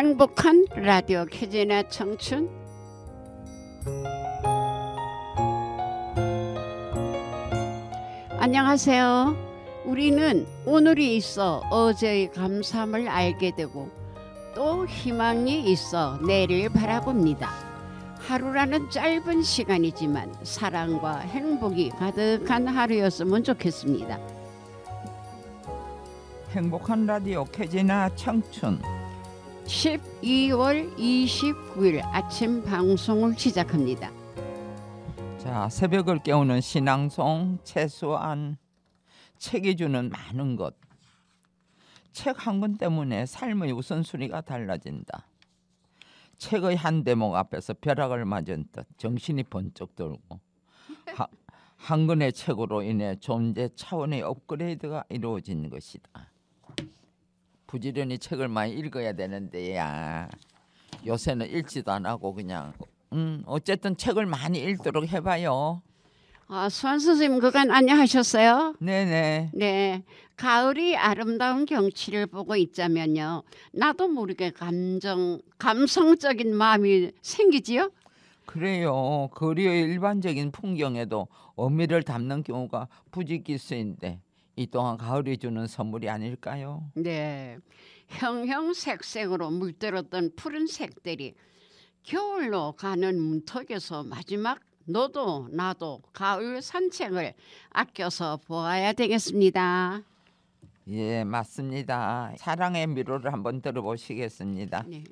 행복한 라디오 캐제나 청춘. 안녕하세요. 우리는 오늘이 있어 어제의 감사함을 알게 되고 또 희망이 있어 내일을 바라봅니다. 하루라는 짧은 시간이지만 사랑과 행복이 가득한 하루였으면 좋겠습니다. 행복한 라디오 캐제나 청춘 12월 29일 아침 방송을 시작합니다. 자, 새벽을 깨우는 신앙송 최소한 책이 주는 많은 것. 책 한 권 때문에 삶의 우선순위가 달라진다. 책의 한 대목 앞에서 벼락을 맞은 듯 정신이 번쩍 들고 한 권의 책으로 인해 존재 차원의 업그레이드가 이루어지는 것이다. 부지런히 책을 많이 읽어야 되는데야 요새는 읽지도 안 하고 그냥 어쨌든 책을 많이 읽도록 해봐요. 수환 선생님 그간 안녕하셨어요? 네네. 네, 가을이 아름다운 경치를 보고 있자면요, 나도 모르게 감성적인 마음이 생기지요? 그래요. 거리의 일반적인 풍경에도 의미를 담는 경우가 부지기수인데 이 또한 가을이 주는 선물이 아닐까요? 네, 형형색색으로 물들었던 푸른 색들이 겨울로 가는 문턱에서 마지막 너도 나도 가을 산책을 아껴서 보아야 되겠습니다. 예, 맞습니다. 사랑의 미로를 한번 들어보시겠습니다. 네.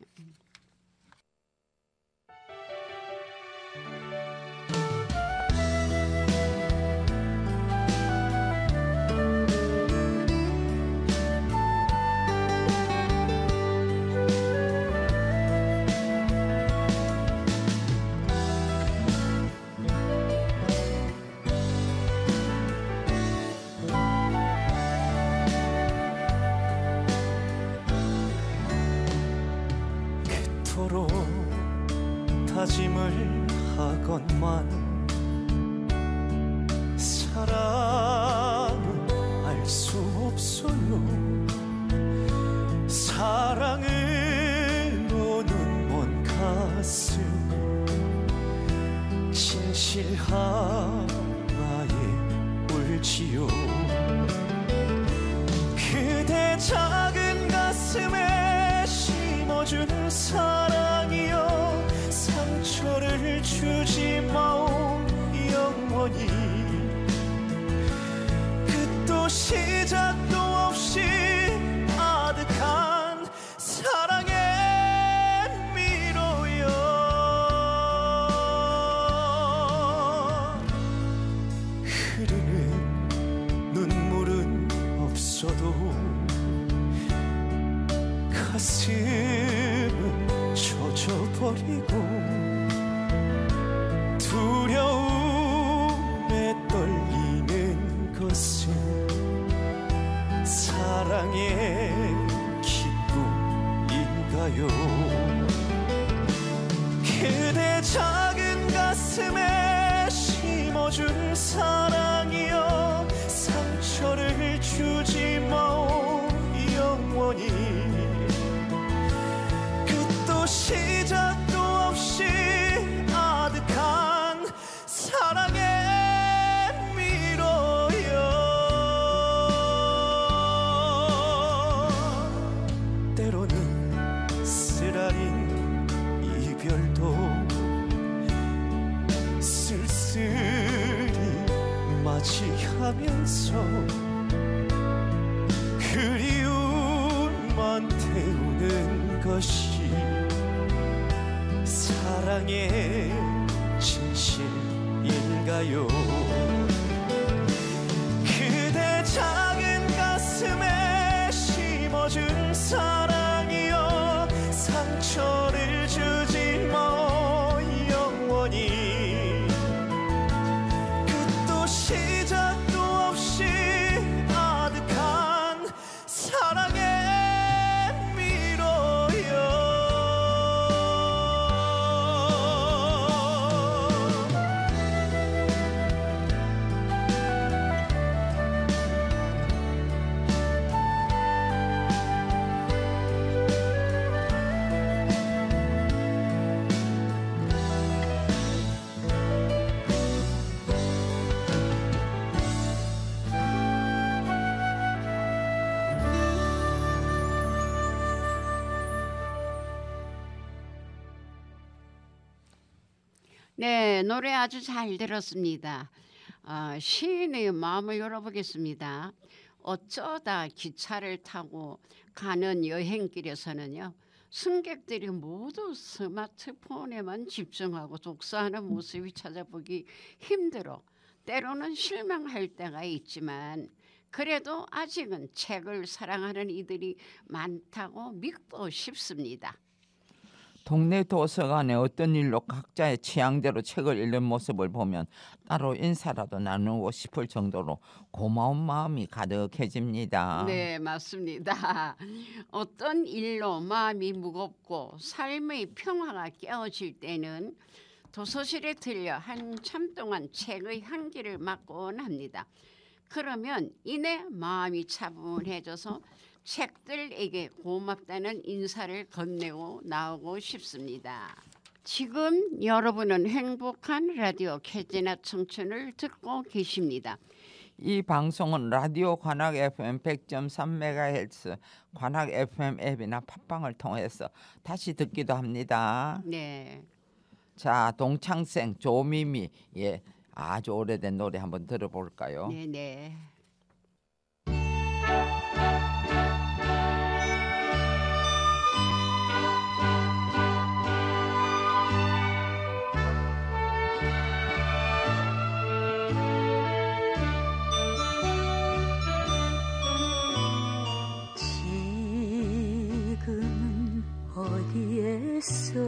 그토록 다짐을 하건만 사랑은 알 수 없어요. 사랑으로는 먼 가슴 진실하나에 울지요. 그대 작은 가슴에 심어준 사랑이여 상처를 주지 마오 영원히. 끝도 시작도 없이 아득한 사랑의 미로여. 흐르는 눈물은 없어도 가슴은 젖어버리고 두려움에 떨리는 것은 사랑의 기쁨인가요? 그대 작은 가슴에 심어준 사랑이여 상처를 주지 마오 영원히. 끝도 시작도 없이 아득한 사랑의 미로여. 때로는 쓰라린 이별도 쓸쓸히 맞이하면서 그리움만 태우는 것이 사랑의 진실인가요? 그대 작은 가슴에 심어준 사랑이여 상처를 주지 마 영원히. 끝도 시작도 없이 아득한 사랑의 미로여. 네, 노래 아주 잘 들었습니다. 시인의 마음을 열어보겠습니다. 어쩌다 기차를 타고 가는 여행길에서는요, 승객들이 모두 스마트폰에만 집중하고 독서하는 모습이 찾아보기 힘들어 때로는 실망할 때가 있지만 그래도 아직은 책을 사랑하는 이들이 많다고 믿고 싶습니다. 동네 도서관에 어떤 일로 각자의 취향대로 책을 읽는 모습을 보면 따로 인사라도 나누고 싶을 정도로 고마운 마음이 가득해집니다. 네, 맞습니다. 어떤 일로 마음이 무겁고 삶의 평화가 깨어질 때는 도서실에 들려 한참 동안 책의 향기를 맡곤 합니다. 그러면 이내 마음이 차분해져서 책들에게 고맙다는 인사를 건네고 나오고 싶습니다. 지금 여러분은 행복한 라디오 캐지나 청춘을 듣고 계십니다. 이 방송은 라디오 관악 FM 100.3MHz 관악 FM 앱이나 팟빵을 통해서 다시 듣기도 합니다. 네. 자, 동창생 조미미 아주 오래된 노래 한번 들어볼까요? 네네. 지금은 어디에서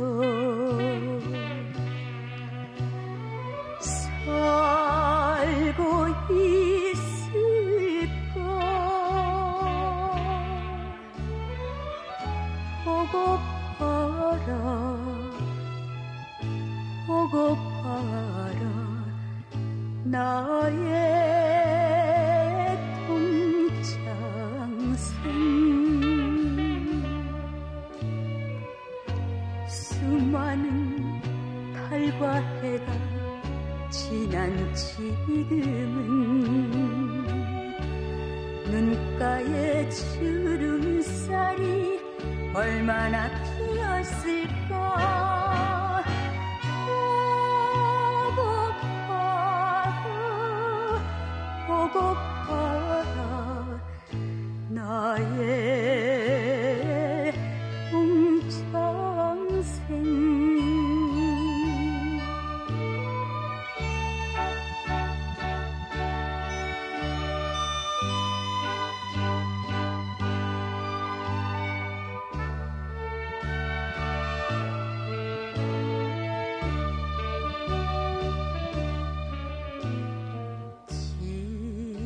살고 있을까 보고 봐라 나의 동창생 수많은 달과 해가 지난 지금은 눈가에 주름살이 얼마나 피었을까 보고 봐라 나의 동창생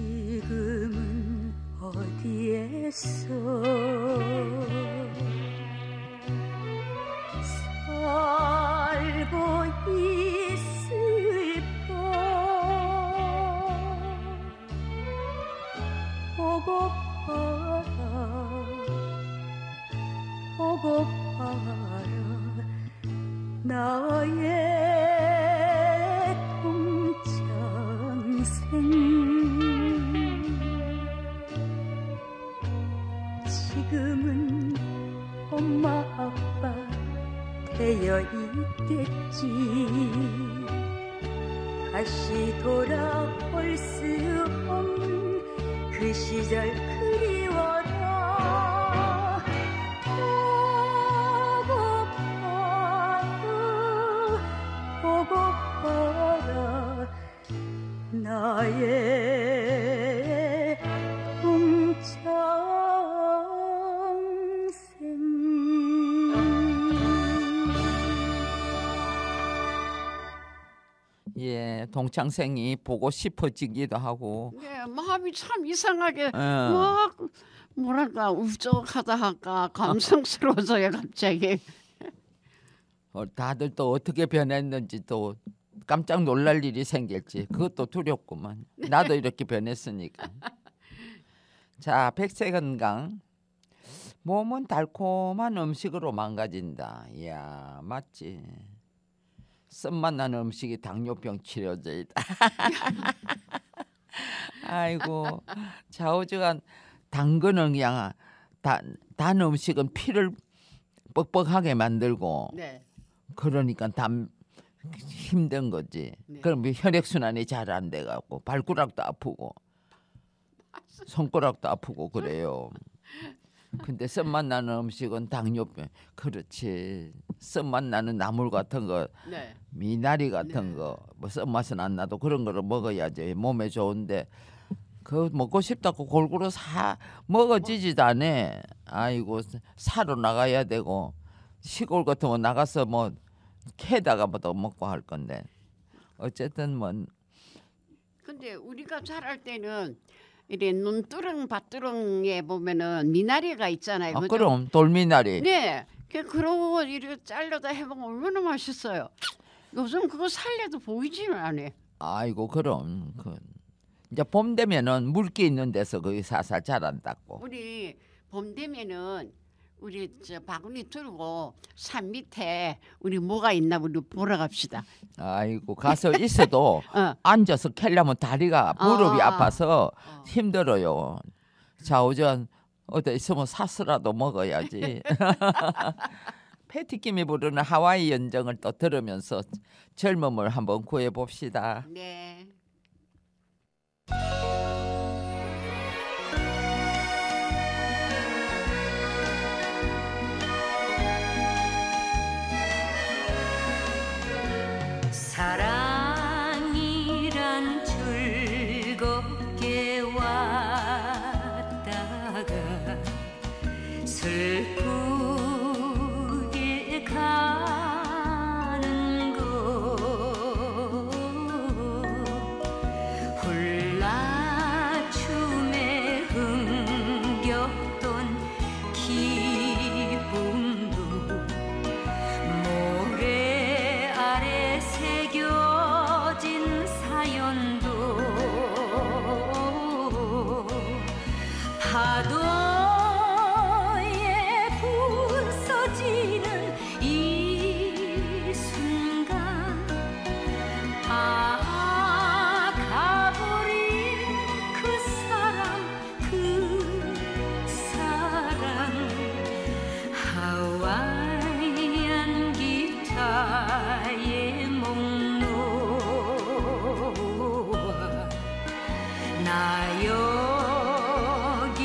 지금은 어디에서 살고 있을까 보고 봐라 나의 동창생 지금은 엄마 아빠 되어 있겠지 다시 돌아올 수 없는 그 시절 그리워라 보고 봐라 나의 동창생이 보고 싶어지기도 하고 네, 마음이 참 이상하게 막 뭐랄까 울적하다 할까 감성스러워져요 갑자기. 다들 또 어떻게 변했는지 또 깜짝 놀랄 일이 생길지 그것도 두렵구만. 나도 이렇게 변했으니까. 자, 백세 건강. 몸은 달콤한 음식으로 망가진다. 이야, 맞지. 썸만 나는 음식이 당뇨병 치료제이다. 아이고, 좌우지간 단 거는 그냥 단 음식은 피를 뻑뻑하게 만들고 네. 그러니까 힘든 거지. 네. 그럼 혈액 순환이 잘 안 돼 갖고 발가락도 아프고 손가락도 아프고 그래요. 근데 썸맛 나는 음식은 당뇨병. 그렇지. 썸맛 나는 나물 같은 거, 네. 미나리 같은 네. 거, 뭐 썸맛은 안 나도 그런 거를 먹어야지 몸에 좋은데 그 먹고 싶다고 골고루 사 먹어지지도 않아. 아이고 사러 나가야 되고 시골 같은 거 나가서 뭐 캐다가 뭐 또 먹고 할 건데 어쨌든 뭐 근데 우리가 자랄 때는 이래 눈두렁 밭두렁에 보면은 미나리가 있잖아요. 그죠? 그럼 돌미나리. 네. 그러고 이렇게 잘라다 해보면 얼마나 맛있어요. 요즘 그거 살려도 보이지는 않아. 아이고 그럼 이제 봄 되면은 물기 있는 데서 거기 살살 자란다고. 우리 봄 되면은 우리 저 바구니 들고 산 밑에 우리 뭐가 있나 우리 보러 갑시다. 아이고 가서 있어도 어. 앉아서 캐려면 다리가 무릎이 아. 아파서 힘들어요. 좌우전 어디 있으면 사스라도 먹어야지. 패티김이 부르는 하와이 연정을 또 들으면서 젊음을 한번 구해 봅시다. 네. 사랑이란 즐겁게 왔다가 슬프게 가는 것 훌라춤에 흥겼던 기분도 모래 아래 새겨진 사연도 파도에 부서지는 이 순간 가버린 그 사랑 하와이안 기타의 목놓아 나 여기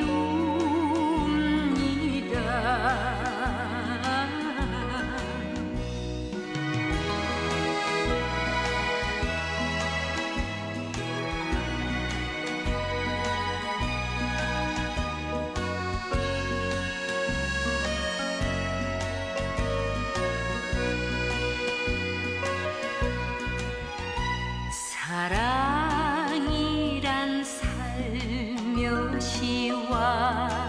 웁니다. 사랑이란 살며시 왔다가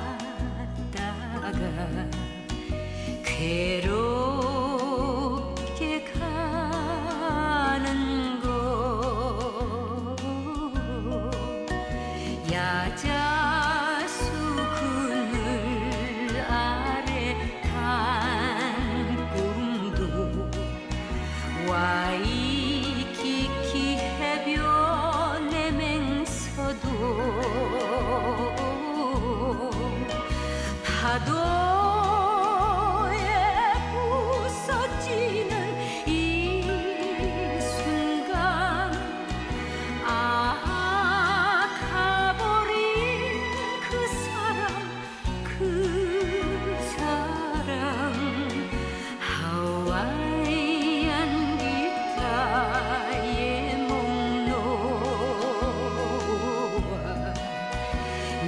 괴롭게 가는 것 야자수 그늘 아래 단 꿈도 와이키키 해변의 맹서도 파도에 부서지는 이 순간 가버린 그 사랑 하와이안 기타의 목놓아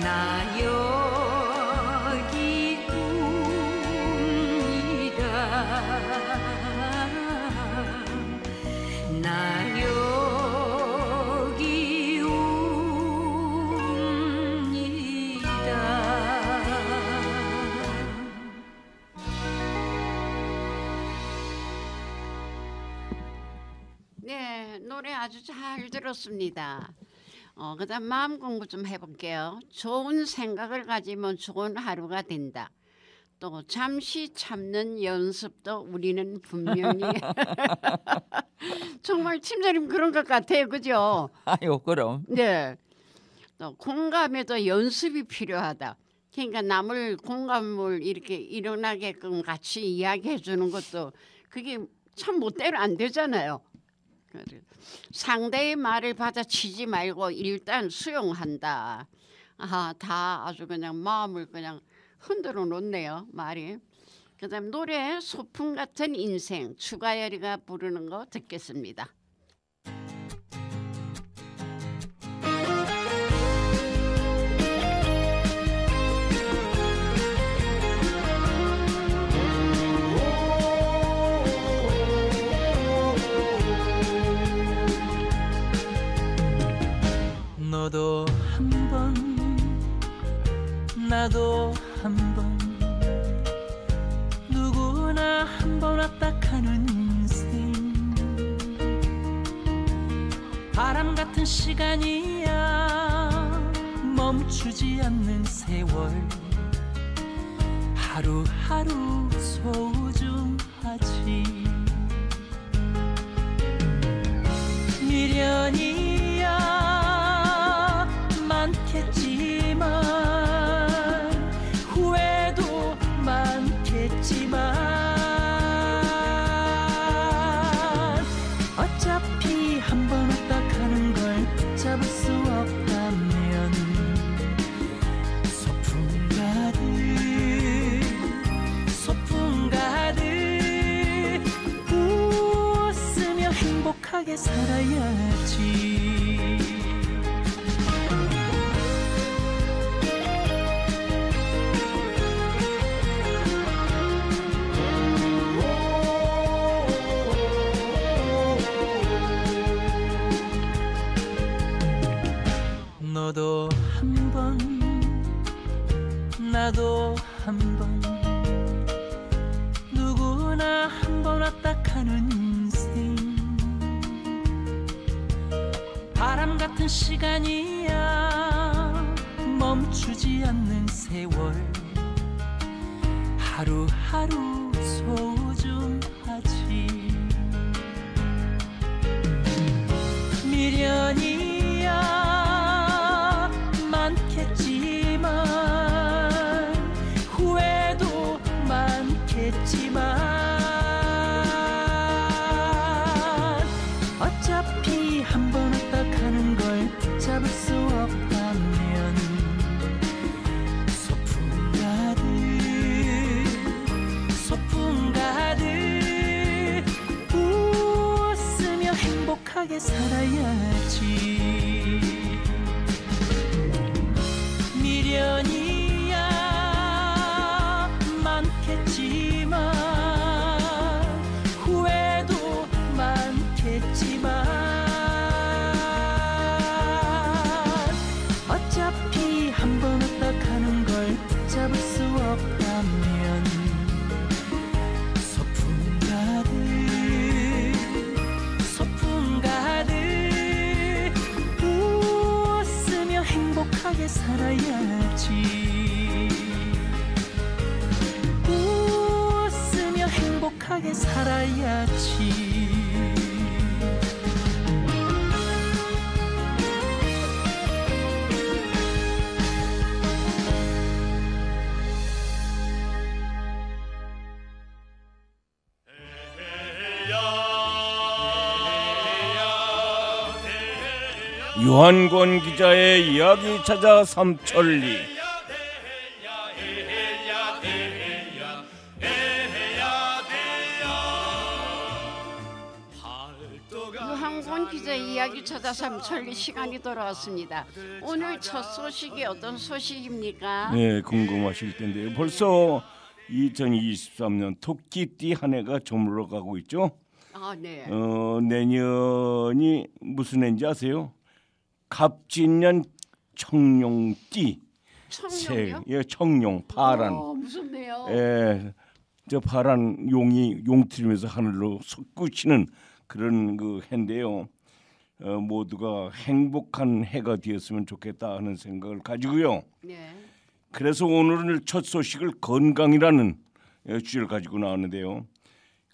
나 여기 웁니다. 나 여기 웁니다. 네, 노래 아주 잘 들었습니다. 그다음 마음 공부 좀 해볼게요. 좋은 생각을 가지면 좋은 하루가 된다. 또 잠시 참는 연습도 우리는 분명히 정말 팀장님 그런 것 같아요, 그죠? 아유 그럼. 네. 또 공감에도 연습이 필요하다. 그러니까 남을 공감을 이렇게 일어나게끔 같이 이야기해 주는 것도 그게 참 멋대로 안 되잖아요. 상대의 말을 받아치지 말고 일단 수용한다. 다 아주 그냥 마음을 그냥 흔들어 놓네요. 말이. 그다음 노래 소풍 같은 인생 추가열이가 부르는 거 듣겠습니다. 너도 한번 나도 한번 누구나 한번 왔다 가는 인생 바람 같은 시간이야 멈추지 않는 세월 하루하루 소중하지 미련이야 많겠지만 후회도 많겠지만 어차피 한 번 왔다 가는 걸 붙잡을 수 없다면 소풍 가득 웃으며 행복하게 살아야지 너도 한번 나도 한번 누구나 한번 왔다 가는 인생 바람 같은 시간이야 멈추지 않는 세월 하루하루 소중하지 미련이야 많겠지만 후회도 많겠지만 어차피 한 번 왔다 가는 걸 붙잡을 수 없다면 소풍 가득 웃으며 행복하게 살아야지 미련이야 많겠지만 후회도 많겠지만 어차피 한 번 왔다 가는 걸 붙잡을 수 없다면 소풍 가득 웃으며 행복하게 살아야지 웃으며 행복하게 살아야지 유한권 기자의 이야기 찾아 삼천리. 유한권 기자의 이야기 찾아 삼천리 시간이 돌아왔습니다. 오늘 첫 소식이 어떤 소식입니까? 네, 궁금하실 텐데요. 벌써 2023년 토끼띠 한 해가 저물어 가고 있죠. 네. 내년이 무슨 해인지 아세요? 갑진년 청룡띠. 청룡이요? 예, 청룡 파란. 무섭네요. 예, 저 파란 용이 용트리면서 하늘로 솟구치는 그런 그 해인데요. 모두가 행복한 해가 되었으면 좋겠다 하는 생각을 가지고요. 네. 그래서 오늘 첫 소식을 건강이라는 주제를 가지고 나왔는데요.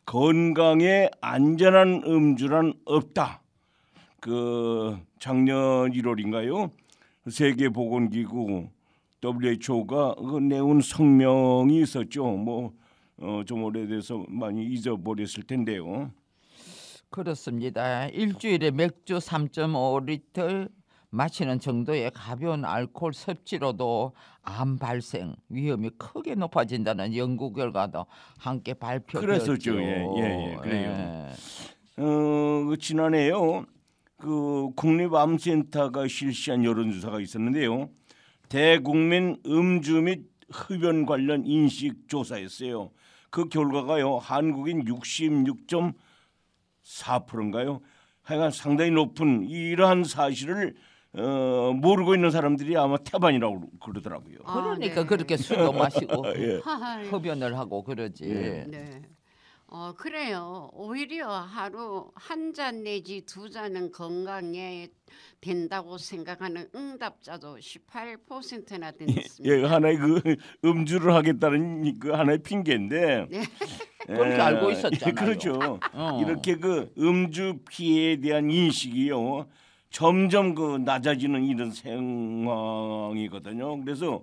건강에 안전한 음주란 없다. 그 작년 1월인가요? 세계보건기구 WHO가 그 내온 성명이 있었죠. 좀 오래돼서 많이 잊어버렸을 텐데요. 그렇습니다. 일주일에 맥주 3.5리터 마시는 정도의 가벼운 알코올 섭취로도 암 발생 위험이 크게 높아진다는 연구 결과도 함께 발표되었죠. 그랬었죠. 예, 그래요. 그 지난해요. 그 국립암센터가 실시한 여론조사가 있었는데요. 대국민 음주 및 흡연 관련 인식 조사였어요. 그 결과가요. 한국인 66.4%인가요? 하여간 상당히 높은 이러한 사실을 모르고 있는 사람들이 아마 태반이라고 그러더라고요. 그러니까 네. 그렇게 술도 마시고 예. 흡연을 하고 그러지. 네. 그래요. 오히려 하루 한 잔 내지 두 잔은 건강에 된다고 생각하는 응답자도 18%나 됐습니다. 예, 하나의 그 음주를 하겠다는 그 하나의 핑계인데. 네. 그렇게 알고 있었잖아요. 그렇죠. 이렇게 그 음주 피해에 대한 인식이요 점점 그 낮아지는 이런 상황이거든요. 그래서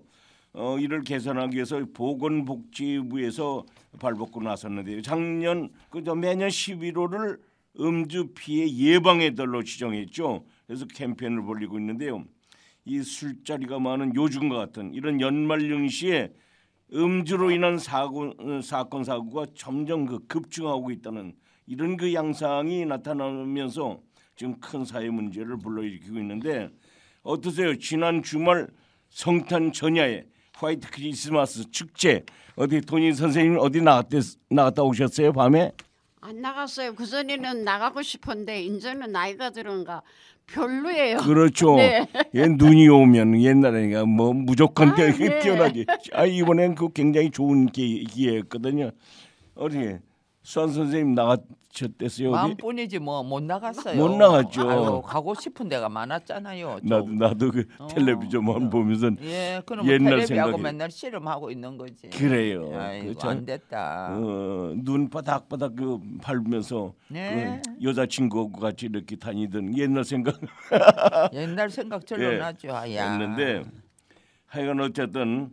이를 개선하기 위해서 보건복지부에서 발벗고 나섰는데요. 작년 그저 매년 11월을 음주 피해 예방의 달로 지정했죠. 그래서 캠페인을 벌이고 있는데요. 이 술자리가 많은 요즘과 같은 이런 연말연시에 음주로 인한 사건 사고가 점점 그 급증하고 있다는 이런 그 양상이 나타나면서 지금 큰 사회 문제를 불러일으키고 있는데 어떠세요? 지난 주말 성탄 전야에 화이트 크리스마스 축제 어디 돈인 선생님 어디 나갔다 오셨어요 밤에? 안 나갔어요. 그 전에는 나가고 싶은데 이제는 나이가 들은가 별로예요. 그렇죠. 네. 예, 눈이 오면 옛날에 뭐 무조건 네. 뛰어나지. 이번엔 그 굉장히 좋은 기회였거든요. 어디 수환 선생님 나가셨댔어요? 어디? 마음뿐이지 뭐 못 나갔어요. 못 나갔죠. 아유, 가고 싶은 데가 많았잖아요. 좀. 나도 그 텔레비전만 보면서 예, 그럼 옛날 텔레비하고 생각이- 맨날 씨름하고 있는 거지. 그래요. 아이고, 그 참, 안 됐다. 눈 바닥바닥 그 밟으면서 네. 그 여자친구하고 같이 이렇게 다니던 옛날 생각 옛날 생각 절로 예, 나죠. 야. 했는데 하여간 어쨌든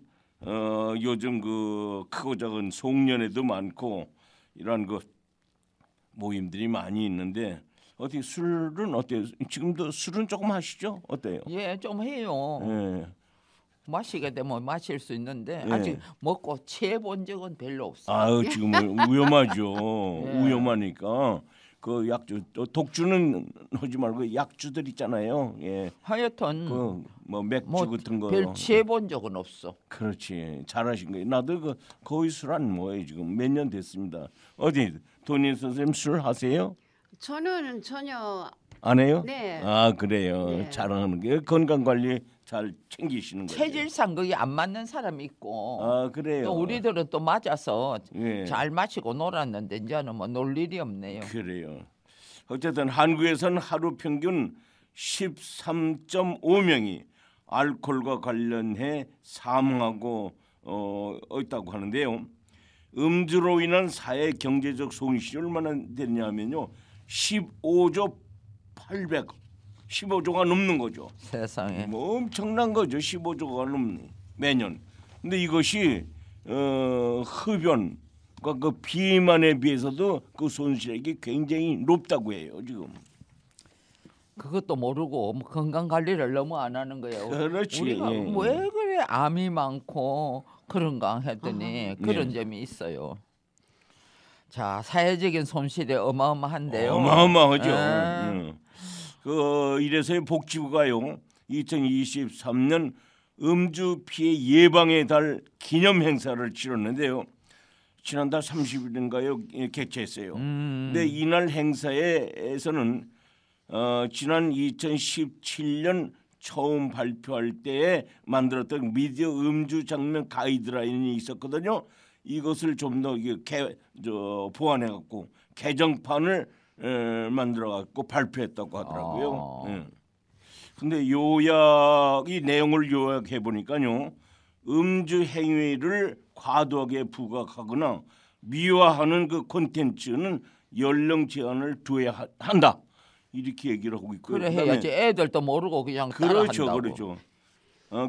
요즘 그 크고 작은 송년회도 많고 이런 그 모임들이 많이 있는데 어떻게 술은 어때요? 지금도 술은 조금 하시죠? 어때요? 예, 좀 해요. 예. 마시게 되면 마실 수 있는데 예. 아직 먹고 취해본 적은 별로 없어요. 아유 지금 위험하죠. 예. 위험하니까 그 약주 독주는 하지 말고 약주들 있잖아요. 예. 하여튼 그 뭐 맥주 뭐 같은 거. 별 취해본 적은 없어. 그렇지. 잘하신 거예요. 나도 그 거의 술 안 먹어요. 지금 몇 년 됐습니다. 어디 돈인 선생님 술 하세요? 저는 전혀 안 해요? 네. 아 그래요. 네. 잘하는 게 건강 관리 잘 챙기시는 거예요. 체질상 그게 안 맞는 사람이 있고 아 그래요. 또 우리들은 또 맞아서 예. 잘 마시고 놀았는데 이제는 뭐 놀 일이 없네요. 그래요. 어쨌든 한국에서는 하루 평균 13.5명이 알코올과 관련해 사망하고 있다고 하는데요. 음주로 인한 사회 경제적 손실이 얼마나 됐냐면요. 15조 15조가 넘는 거죠. 세상에. 뭐 엄청난 거죠. 15조가 넘는 매년. 근데 이것이 흡연과 그 비만에 비해서도 그 손실액이 굉장히 높다고 해요. 지금. 그것도 모르고 뭐 건강 관리를 너무 안 하는 거예요. 그렇지. 우리가 예. 왜 그래 암이 많고 그런가 했더니 그런 네. 점이 있어요. 자, 사회적인 손실이 어마어마한데요. 어마어마하죠. 예. 이래서 복지부가요 2023년 음주 피해 예방의 달 기념 행사를 치렀는데요. 지난달 30일인가요 개최했어요. 근데 이날 행사에서는 지난 2017년 처음 발표할 때에 만들었던 미디어 음주 장면 가이드라인이 있었거든요. 이것을 좀 더 보완해 갖고 개정판을 만들어 갖고 발표했다고 하더라고요. 근데 이 내용을 요약해 보니까요. 음주 행위를 과도하게 부각하거나 미화하는 그 콘텐츠는 연령 제한을 둬야 한다. 이렇게 얘기를 하고 있고요. 그래 그다음에 해야지. 애들도 모르고 그냥 그렇죠, 따라한다고. 그렇죠.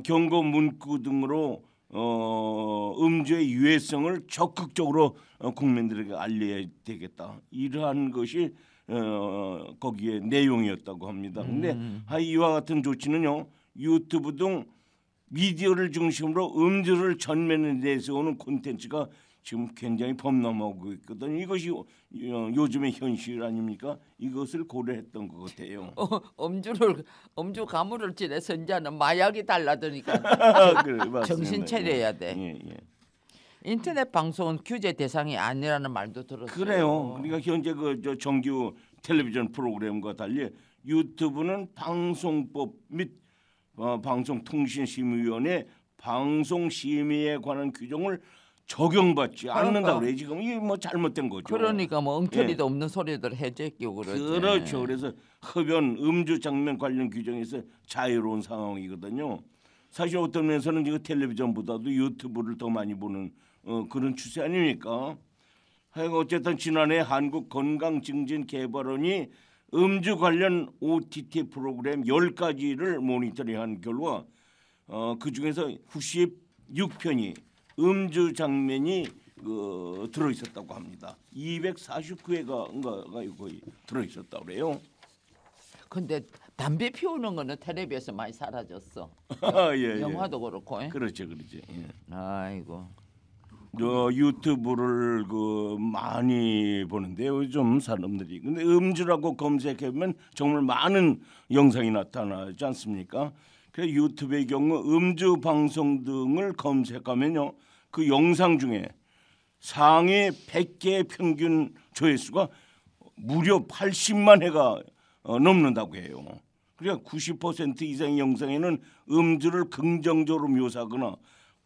경고 문구 등으로 음주의 유해성을 적극적으로 국민들에게 알려야 되겠다. 이러한 것이 거기에 내용이었다고 합니다. 근데 이와 같은 조치는요, 유튜브 등 미디어를 중심으로 음주를 전면에 내세우는 콘텐츠가 지금 굉장히 범람하고 있거든요. 이것이 요즘의 현실 아닙니까? 이것을 고려했던 것 같아요. 음주 가물을 지내서 이제는 마약이 달라드니까 그래, 맞습니다. 정신 차려야 돼. 예, 예. 인터넷 방송은 규제 대상이 아니라는 말도 들었어요. 그래요. 그러니까 현재 저 정규 텔레비전 프로그램과 달리 유튜브는 방송법 및 방송통신심의위원회 방송심의에 관한 규정을 적용받지 않는다고 그래요. 지금 이게 뭐 잘못된 거죠. 그러니까 뭐 엉터리도 없는 소리들 해제끼고 그러지. 그렇죠. 그래서 흡연, 음주 장면 관련 규정에서 자유로운 상황이거든요. 사실 어떤 면에서는 지금 텔레비전보다도 유튜브를 더 많이 보는 그런 추세 아닙니까? 하여간 어쨌든 지난해 한국건강증진개발원이 음주 관련 OTT 프로그램 10가지를 모니터링한 결과 그 중에서 96편이 음주 장면이 들어 있었다고 합니다. 249회가 거의 들어 있었다고 그래요. 근데 담배 피우는 거는 텔레비에서 많이 사라졌어. 예, 영화도 그렇고. 그렇죠. 예. 아이고. 유튜브를 많이 보는데요. 요즘 사람들이. 근데 음주라고 검색해 보면 정말 많은 영상이 나타나지 않습니까? 그래서 유튜브의 경우 음주 방송 등을 검색하면요, 그 영상 중에 상위 100개의 평균 조회수가 무려 80만 회가 넘는다고 해요. 그러니까 90% 이상의 영상에는 음주를 긍정적으로 묘사하거나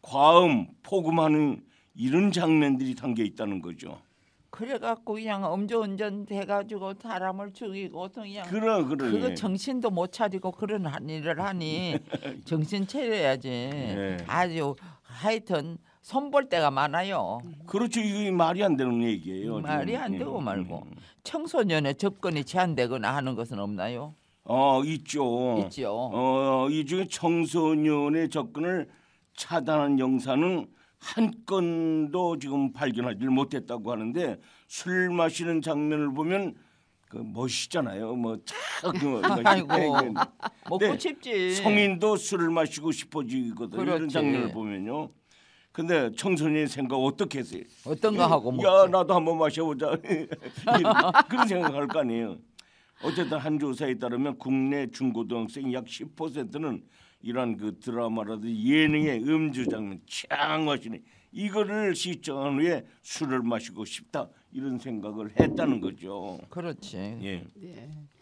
과음, 폭음하는 이런 장면들이 담겨 있다는 거죠. 그래갖고 그냥 음주운전 해가지고 사람을 죽이고 그냥 그거 예. 정신도 못 차리고 그런 일을 하니 정신 차려야지. 예. 아주 하여튼 손볼 때가 많아요. 그렇죠. 이게 말이 안 되는 얘기예요. 말이 지금. 안 되고 말고. 청소년의 접근이 제한되거나 하는 것은 없나요? 있죠. 있죠. 이 중에 청소년의 접근을 차단한 영상은 한 건도 지금 발견하지 못했다고 하는데, 술 마시는 장면을 보면 멋있잖아요. 아이고, 먹고 싶지. 성인도 술을 마시고 싶어지거든요. 이런 그렇지. 장면을 보면요. 근데 청소년의 생각 어떻게 했어요? 어떤 거 하고 먹지? 야, 나도 한번 마셔보자. 그런 생각할 거 아니에요. 어쨌든 한 조사에 따르면 국내 중고등학생 약 10%는 이런 드라마라든지 예능의 음주 장면 쫙 마시네. 이거를 시청한 후에 술을 마시고 싶다, 이런 생각을 했다는 거죠. 그렇지. 예.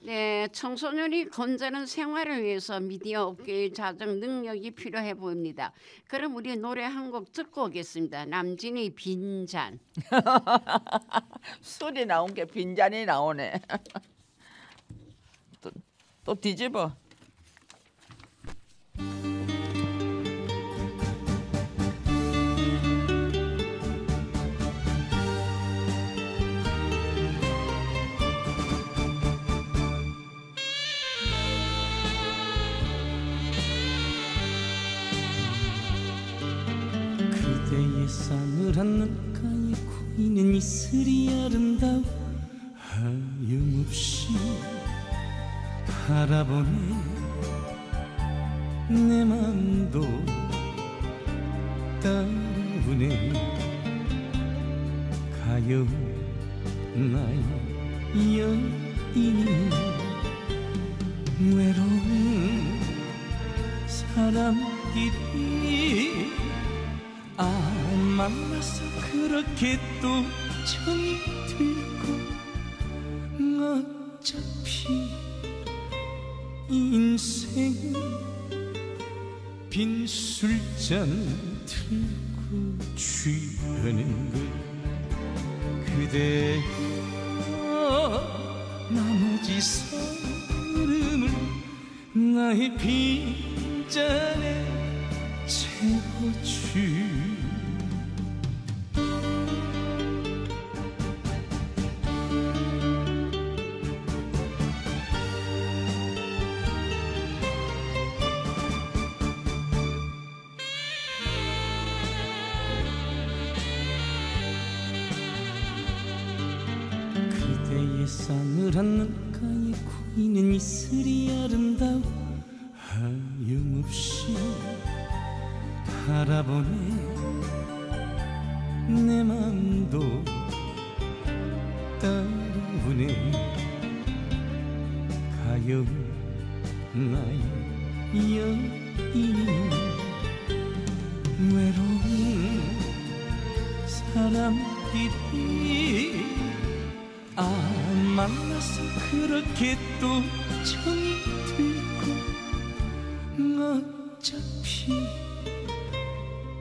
네, 청소년이 건전한 생활을 위해서 미디어 업계의 자정 능력이 필요해 보입니다. 그럼 우리 노래 한 곡 듣고 오겠습니다. 남진의 빈잔. 술이 나온 게 빈잔이 나오네. 또 뒤집어. 그대의 싸늘한 눈가에 고이는 이슬이 아름다워 하염없이 바라보네. 내 맘도 따라오네. 가여운 나의 여인이 외로운 사람끼리 안 만나서 그렇게 또 정이 들고, 어차피 인생은 빈 술잔 들고 취하는 것. 그대여 나머지 삶을 나의 빈잔에 채워주. 서늘한 눈가에 고이는 이슬이 아름다워 하염없이 바라보네. 내 맘도 따라오네. 가여운 나의 여인은 외로운 사람들이 만나서 그렇게 또 정이 들고 어차피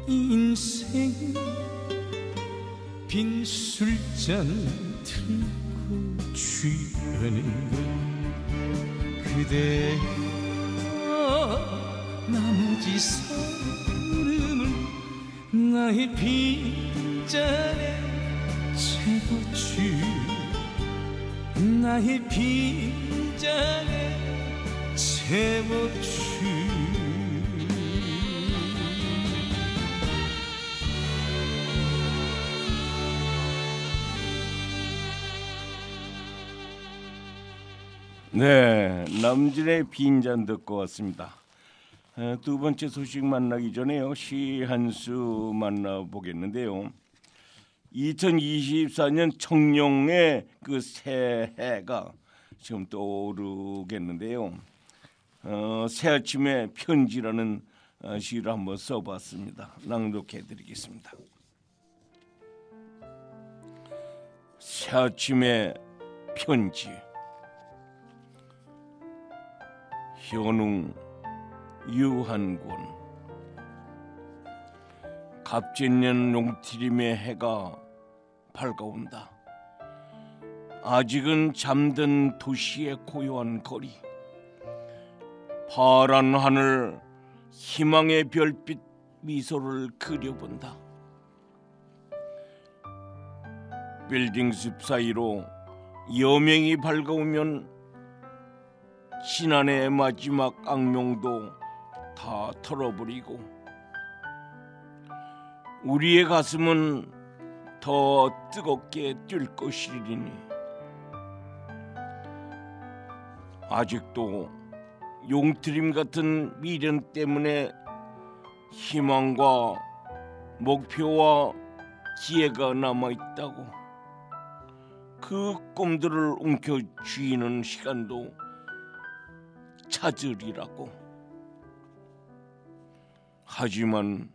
인생은 빈 술잔 들고 취하는 것. 그대여 나머지 삶을 나의 빈잔에 채워주. 나의 빈잔에 채워주. 네, 남진의 빈잔 듣고 왔습니다. 두 번째 소식 만나기 전에요, 시 한 수 만나보겠는데요. 2024년 청룡의 그 새해가 지금 떠오르겠는데요. 새아침의 편지라는 시를 한번 써봤습니다. 낭독해드리겠습니다. 새아침의 편지. 현웅 유한권. 갑진년 용티림의 해가 밝아온다. 아직은 잠든 도시의 고요한 거리. 파란 하늘, 희망의 별빛 미소를 그려본다. 빌딩 숲 사이로 여명이 밝아오면 지난해의 마지막 악명도 다 털어버리고 우리의 가슴은 더 뜨겁게 뛸 것이리니 아직도 용트림 같은 미련 때문에 희망과 목표와 기회가 남아있다고. 그 꿈들을 움켜쥐는 시간도 찾으리라고. 하지만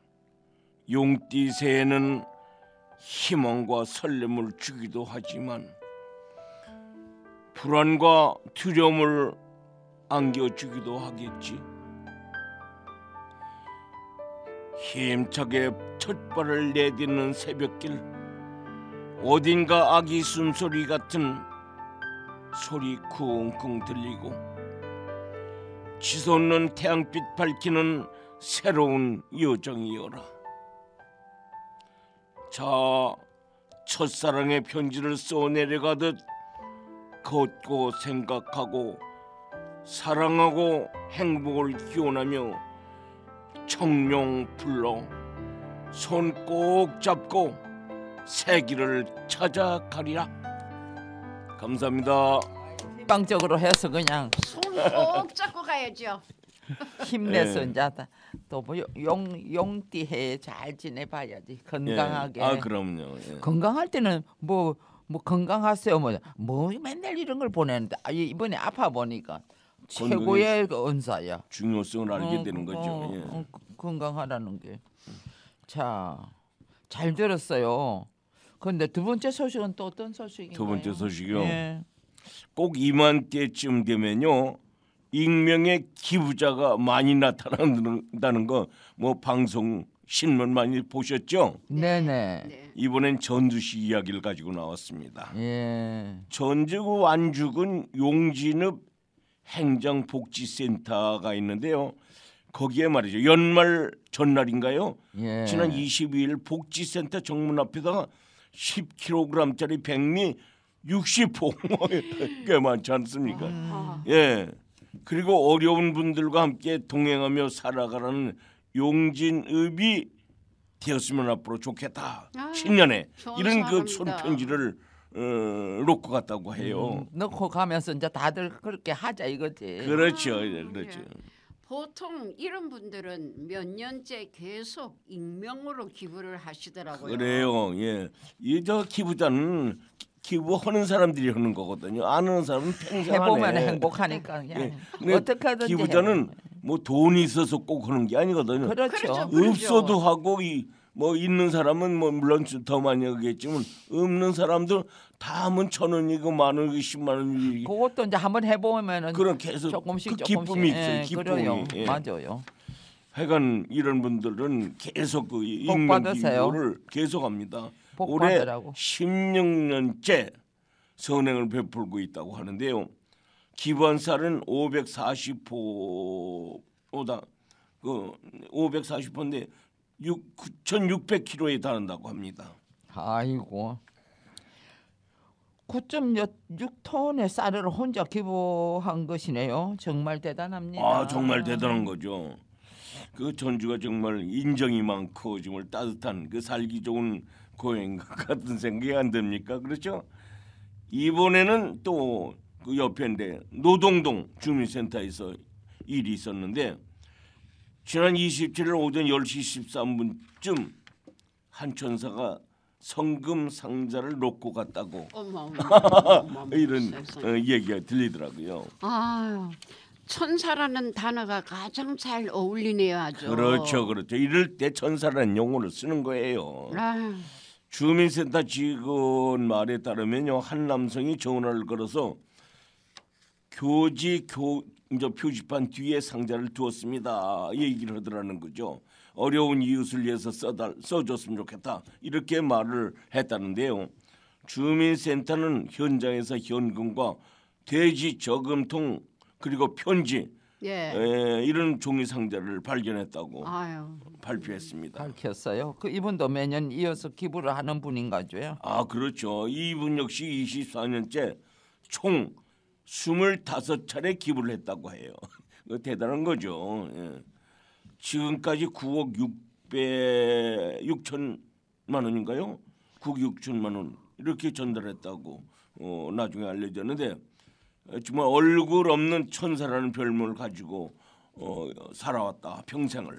용띠 새해는 희망과 설렘을 주기도 하지만 불안과 두려움을 안겨주기도 하겠지. 힘차게 첫 발을 내딛는 새벽길, 어딘가 아기 숨소리 같은 소리 쿵쿵 들리고 치솟는 태양빛 밝히는 새로운 여정이여라. 자, 첫사랑의 편지를 써내려가듯 걷고 생각하고 사랑하고 행복을 기원하며 청룡 불러 손 꼭 잡고 새 길을 찾아가리라. 감사합니다. 일방적으로 해서 그냥 손 꼭 잡고 가야죠. 힘내서 네. 이제 또뭐 용띠해 잘 지내봐야지 건강하게. 예. 아 그럼요. 예. 건강할 때는 뭐 건강하세요 뭐 맨날 이런 걸 보내는데 이번에 아파 보니까 최고의 그 은사야. 중요성을 알게 되는 거죠. 예. 건강하라는 게. 자, 잘 들었어요. 그런데 두 번째 소식은 또 어떤 소식인가요? 두 번째 소식이요. 예. 꼭 이맘때쯤 되면요, 익명의 기부자가 많이 나타난다는 거 뭐 방송 신문 많이 보셨죠? 네네. 네. 이번엔 전주시 이야기를 가지고 나왔습니다. 예. 전주구 완죽은 용진읍 행정복지센터가 있는데요. 거기에 말이죠, 연말 전날인가요? 예. 지난 22일 복지센터 정문 앞에다가 10kg짜리 백미 60포 꽤 많지 않습니까? 아, 예. 그리고 어려운 분들과 함께 동행하며 살아가라는 용진읍이 되었으면 앞으로 좋겠다. 아, 신년에 좋은 이런 그 사람이다. 손편지를 놓고 갔다고 해요. 넣고 가면서 이제 다들 그렇게 하자 이거지. 그렇죠, 그렇죠. 예. 보통 이런 분들은 몇 년째 계속 익명으로 기부를 하시더라고요. 그래요. 예, 이 저 기부자는 기부하는 사람들이 하는 거거든요. 안 하는 사람은 평생 해보면 안 해. 행복하니까 그냥 예. 근데 어떻게 하든지 기부자는 뭐 돈이 있어서 꼭 하는 게 아니거든요. 그렇죠. 그렇죠. 없어도 하고 뭐 있는 사람은 뭐 물론 더 많이 하겠지만 없는 사람들 다 하면 1,000원이고 10,000원이고 100,000원이고 그것도 이제 한번 해보면은 그런 계속 조금씩 그 조금씩 기쁨이 있어요. 예, 기쁨이. 그래요. 예. 맞아요. 하여간 이런 분들은 계속 그 익명 받으세요. 기부를 계속합니다. 복 올해 받으라고. 16년째 선행을 베풀고 있다고 하는데요. 기부한 쌀은 540호다. 그 540호인데 9,600kg에 달한다고 합니다. 아이고 9.6톤의 쌀을 혼자 기부한 것이네요. 정말 대단합니다. 아 정말 대단한 거죠. 그 전주가 정말 인정이 많고 정말 따뜻한 그 살기 좋은 고향 같은 생각이 안 듭니까? 그렇죠? 이번에는 또 그 옆에인데 노동동 주민센터에서 일이 있었는데 지난 27일 오전 10시 13분쯤 한 천사가 성금 상자를 놓고 갔다고 어머, 이런 세상에. 얘기가 들리더라고요. 아유, 천사라는 단어가 가장 잘 어울리네요, 아주. 그렇죠, 그렇죠. 이럴 때 천사라는 용어를 쓰는 거예요. 아유, 주민센터 직원 말에 따르면요, 한 남성이 전화를 걸어서 이제 표지판 뒤에 상자를 두었습니다. 얘기를 하더라는 거죠. 어려운 이웃을 위해서 써줬으면 좋겠다. 이렇게 말을 했다는데요. 주민센터는 현장에서 현금과 돼지 저금통 그리고 편지 예. 이런 종이 상자를 발견했다고 아유, 발표했습니다. 밝혔어요. 그 이분도 매년 이어서 기부를 하는 분인가죠? 아 그렇죠. 이분 역시 24년째 총 25차례 기부를 했다고 해요. 대단한 거죠. 예. 지금까지 9억 6천만 원인가요? 9억 6천만 원 이렇게 전달했다고 나중에 알려졌는데 정말 얼굴 없는 천사라는 별명을 가지고 살아왔다 평생을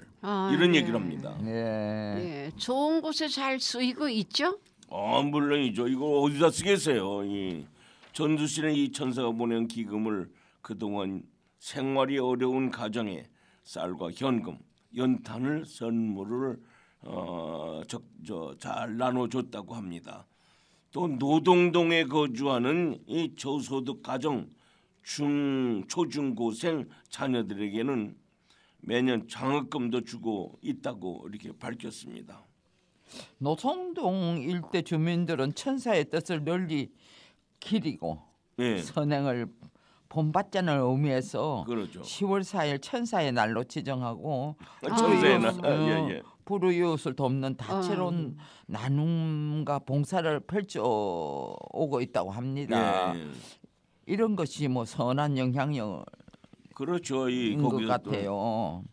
이런 예. 얘기를 합니다. 예. 예, 좋은 곳에 잘 쓰이고 있죠? 물론이죠. 이거 어디다 쓰겠어요? 전주시는 이 천사가 보낸 기금을 그동안 생활이 어려운 가정에 쌀과 현금, 연탄을 선물을 잘 나눠줬다고 합니다. 또 노동동에 거주하는 이 저소득 가정 초중고생 자녀들에게는 매년 장학금도 주고 있다고 이렇게 밝혔습니다. 노송동 일대 주민들은 천사의 뜻을 널리 기리고 예, 선행을 본받자는 의미에서 그렇죠. 10월 4일 천사의 날로 지정하고 천사의 날, 예. 불우이웃을 돕는 다채로운 나눔과 봉사를 펼쳐오고 있다고 합니다. 예. 이런 것이 뭐 선한 영향력인 그렇죠. 것 거기서 또 같아요.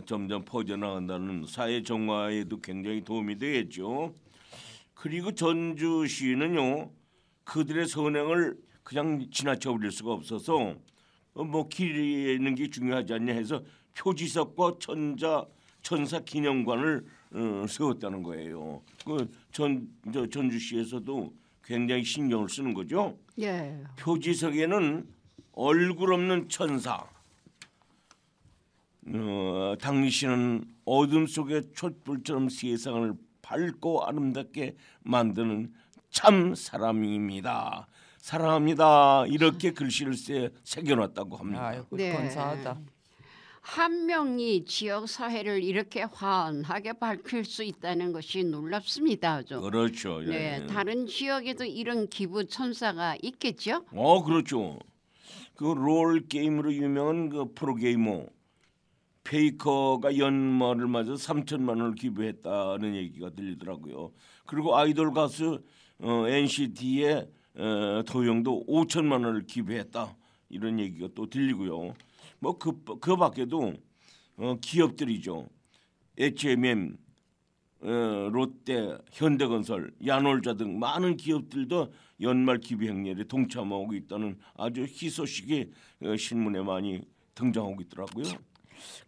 점점 퍼져나간다는 사회 정화에도 굉장히 도움이 되겠죠. 그리고 전주시는요 그들의 선행을 그냥 지나쳐 버릴 수가 없어서 뭐 기리는 게 중요하지 않냐 해서 표지석과 천사 기념관을 세웠다는 거예요. 전주시에서도 굉장히 신경을 쓰는 거죠. 예. 표지석에는 얼굴 없는 천사. 당신은 어둠 속의 촛불처럼 세상을 밝고 아름답게 만드는 참 사람입니다. 사랑합니다. 이렇게 글씨를 새겨놨다고 합니다. 아이고 네. 건사하다. 한 명이 지역 사회를 이렇게 환하게 밝힐 수 있다는 것이 놀랍습니다. 아주. 그렇죠. 예. 네, 다른 지역에도 이런 기부 천사가 있겠죠? 그렇죠. 그 롤 게임으로 유명한 그 프로게이머 페이커가 연말을 맞아 3천만 원을 기부했다는 얘기가 들리더라고요. 그리고 아이돌 가수 NCT의 도영도 5천만 원을 기부했다 이런 얘기가 또 들리고요. 뭐 그 밖에도 기업들이죠. H&M, 롯데, 현대건설, 야놀자 등 많은 기업들도 연말 기부 행렬에 동참하고 있다는 아주 희소식이 신문에 많이 등장하고 있더라고요.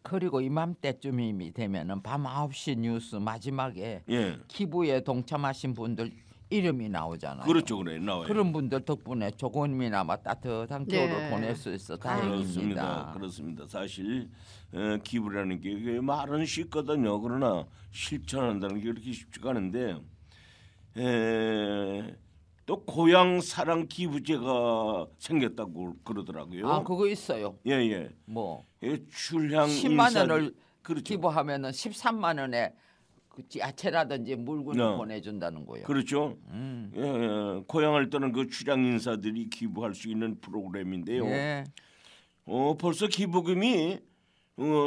그리고 이맘때쯤이 되면은 밤 9시 뉴스 마지막에 예, 기부에 동참하신 분들 이름이 나오잖아요. 그렇죠, 그래 나와요. 그런 분들 덕분에 조금이나마 따뜻한 겨울을 네. 보낼 수 있어 그렇습니다. 다행입니다. 그렇습니다. 사실 기부라는 게 그게 말은 쉽거든요. 그러나 실천한다는 게 그렇게 쉽지가 않은데 또 고향 사랑 기부제가 생겼다고 그러더라고요. 아 그거 있어요. 예. 뭐 출향 10만 원을 그렇죠. 기부하면은 13만 원에 그 야채라든지 물건을 네. 보내준다는 거예요. 그렇죠. 고향을 떠난 그 출향 인사들이 기부할 수 있는 프로그램인데요. 예. 벌써 기부금이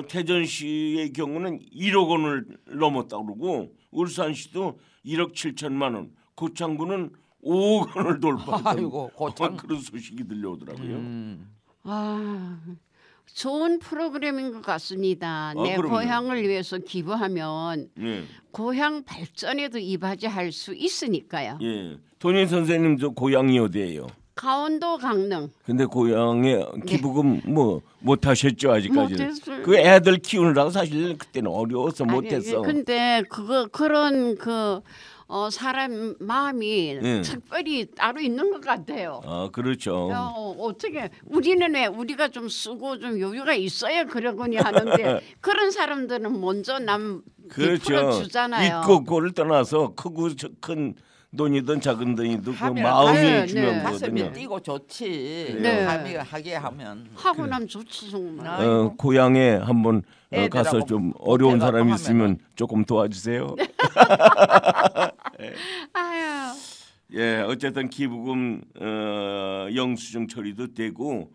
대전시의 경우는 1억 원을 넘었다고 그러고 울산시도 1억 7천만 원, 고창군은 5억 원을 돌파했다는 아이고, 고창. 그런 소식이 들려오더라고요. 아, 좋은 프로그램인 것 같습니다. 내 그럼요. 고향을 위해서 기부하면 예, 고향 발전에도 이바지할 수 있으니까요. 예. 돈인 선생님도 고향이 어디예요? 강원도 강릉. 근데 고향에 기부금 뭐 못하셨죠 아직까지는? 못했어요. 그 애들 키우느라고 사실 그때는 어려워서 못했어. 아니, 근데 그런 사람 마음이 예. 특별히 따로 있는 것 같아요. 아 그렇죠. 어떻게 우리는 왜 우리가 좀 쓰고 좀 여유가 있어야 그러거니 하는데 그런 사람들은 먼저 남 그렇죠. 주잖아요. 있고 없고를 떠나서 크고 큰 돈이든 작은 돈이든 그 하면 마음이 네, 중요한 네. 가슴이 거거든요. 뛰고 좋지. 네. 감이 하게 하면. 하고 나면 좋지 정말. 아이고. 고향에 한번 가서 애들하고 좀 어려운 못해갖고 사람이 있으면 하면은. 조금 도와주세요. 아유. 예, 어쨌든 기부금 영수증 처리도 되고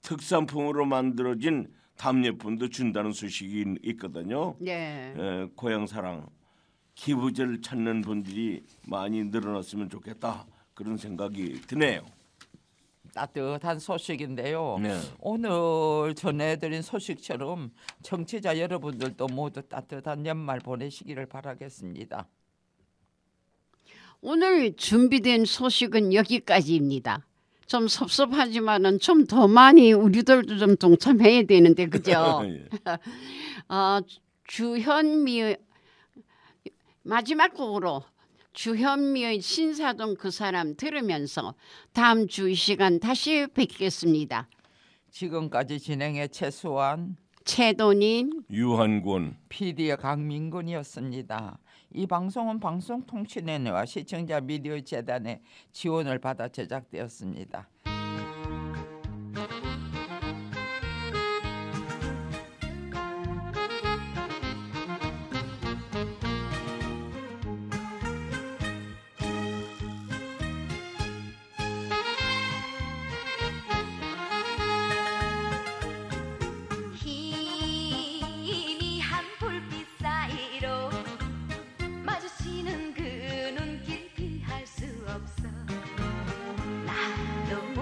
특산품으로 만들어진 답례품도 준다는 소식이 있거든요. 네. 고향 사랑 기부제를 찾는 분들이 많이 늘어났으면 좋겠다 그런 생각이 드네요. 따뜻한 소식인데요. 네. 오늘 전해드린 소식처럼 청취자 여러분들도 모두 따뜻한 연말 보내시기를 바라겠습니다. 오늘 준비된 소식은 여기까지입니다. 좀 섭섭하지만은 좀 더 많이 우리들도 좀 동참해야 되는데 그죠? 예. 주현미 마지막 곡으로 주현미의 신사동 그 사람 들으면서 다음 주 이 시간 다시 뵙겠습니다. 지금까지 진행의 최수환, 최돈인 유한권 PD의 강민근이었습니다. 이 방송은 방송통신위원회와 시청자 미디어 재단의 지원을 받아 제작되었습니다. 희미한 불빛 사이로 마주치는 그 눈길 피할 수 없어. 나도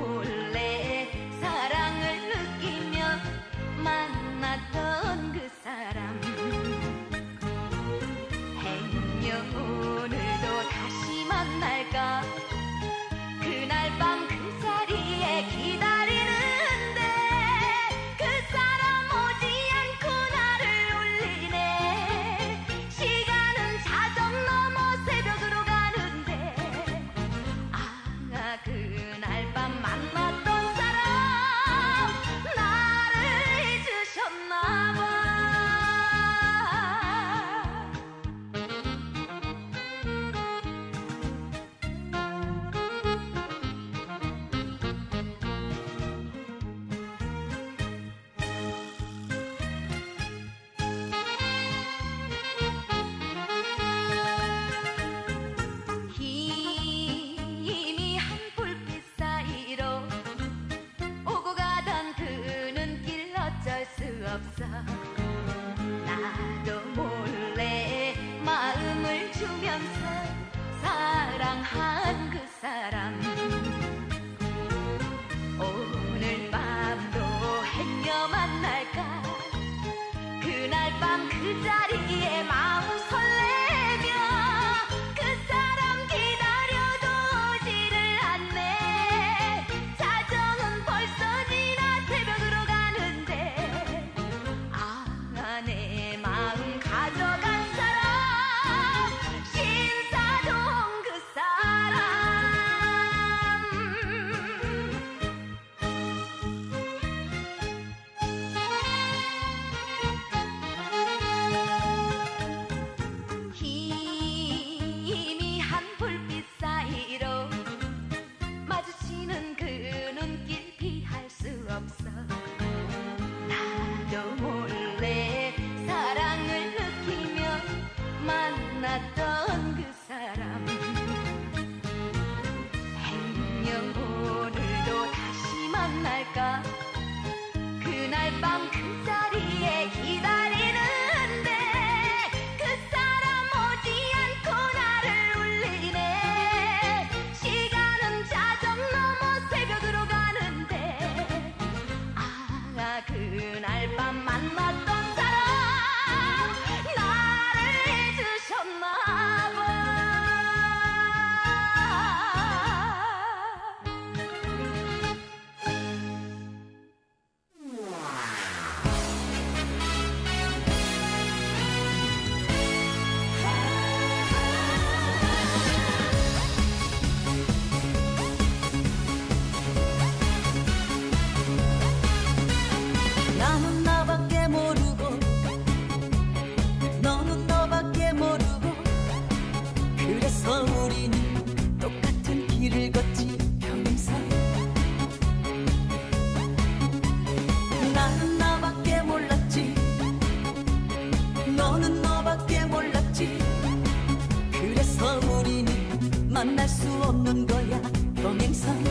만날 수 없는 거야 평행선.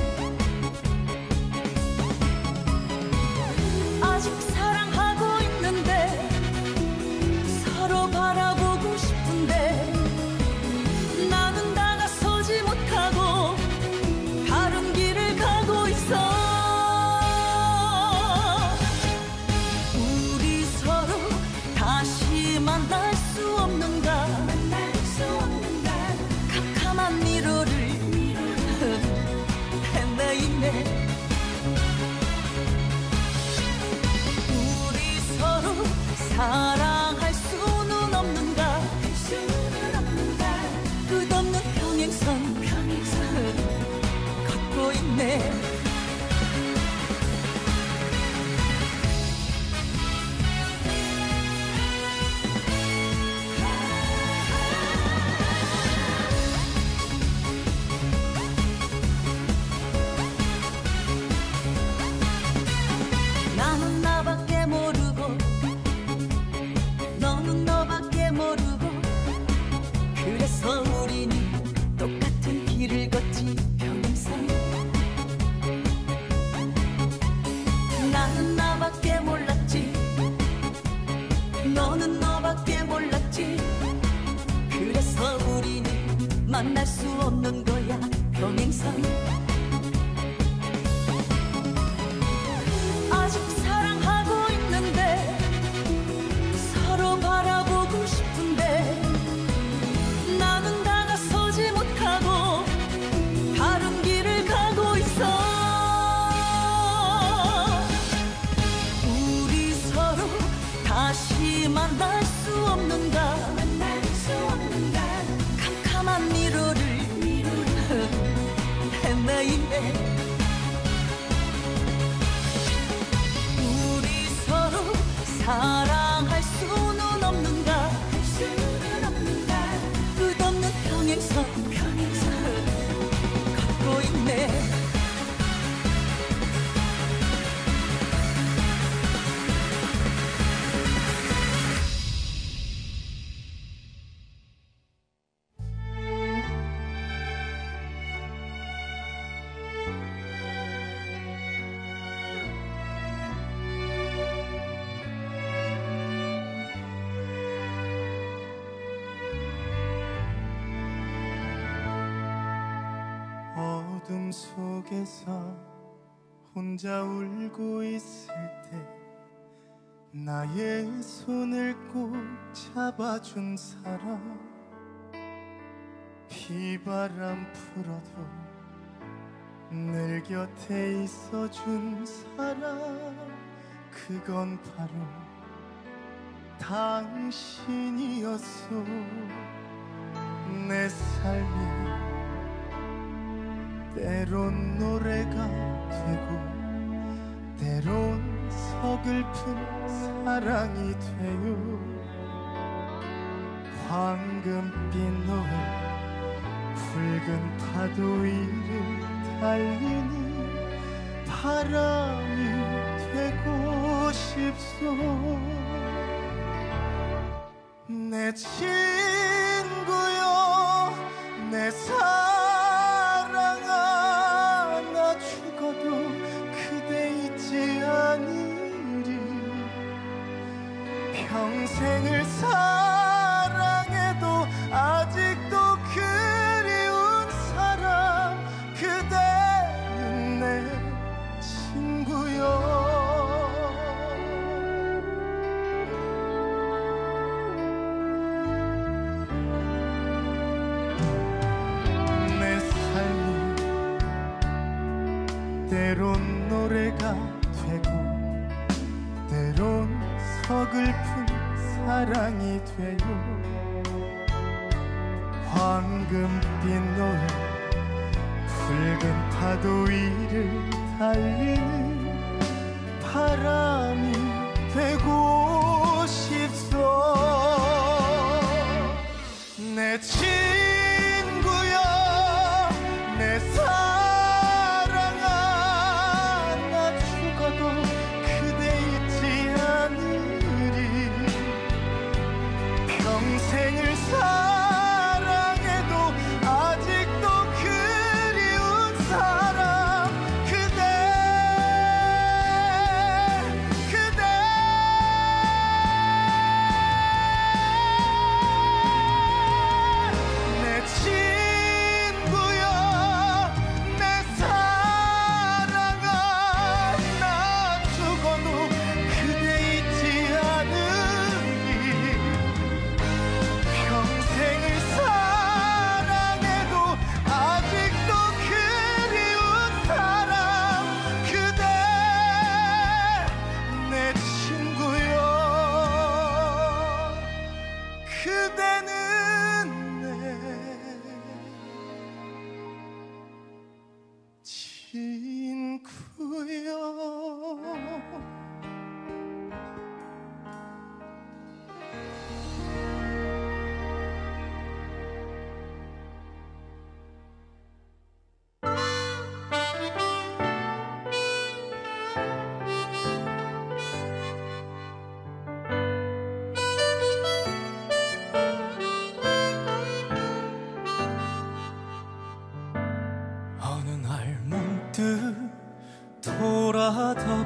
아직 사랑하고 있는데 서로 바라보고 싶은데 나는 다가서지 못하고 다른 길을 가고 있어. 우리 서로 다시 만날 수 없는가. 캄캄한 미로를 헤매이네. 우리 서로 사랑할 수는 없는가. 끝없는 평행선 걷고 있네. 나는 나밖에 모르고 너는 너밖에 모르고 그래서 우리는 똑같은 길을 걷지 평생. 나는 나밖에 몰랐지 너는 너밖에 몰랐지. 그래서 우리는 만날 수 없는 거야 평행선. 아직 사랑하고 있는데 서로 바라보고 싶은데 나는 다가서지 못하고 다른 길을 가고 있어. 우리 서로 다시 만날 수 없는가. 캄캄한 미로를 헤매이네. 우리 서로 사랑할 수는 없는가. 끝없는 평행선 걷고 있네. 어둠 속에서 혼자 울고 있을 때 나의 손을 꼭 잡아준 사람. 비바람 불어도 늘 곁에 있어준 사람. 그건 바로 당신이었어. 내 삶이 때론 노래가 되고 때론 서글픈 사랑이 돼요. 황금빛 노을 붉은 파도 위를 달리는 바람이 되고 싶소. 내 친구여 내 사랑아. 나 죽어도 그대 잊지 않으리. 평생을 사랑해도 아직도 그리운 사람. 그대는 내 친구여. 때론 노래가 되고 때론 서글픈 사랑이 돼요. 황금빛 노을 붉은 파도 위를 달리는 바람이 되고 싶소. 내 친구여 내 사랑아. 나 죽어도 그대 잊지 않으리. 평생을 사랑해도 아직도 그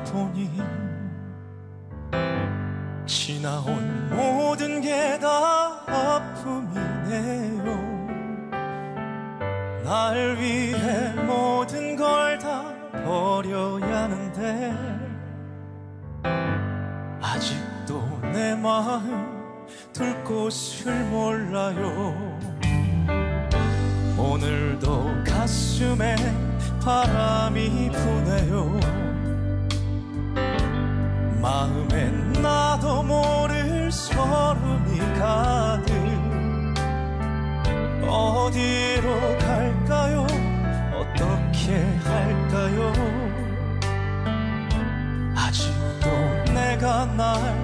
보니 지나온 모든 게 다 아픔이네요. 날 위해 모든 걸 다 버려야 하는데 아직도 내 마음 둘 곳을 몰라요. 오늘도 가슴에 바람이 부네요. 마음엔 나도 모를 서름이 가득. 어디로 갈까요? 어떻게 할까요? 아직도 내가 날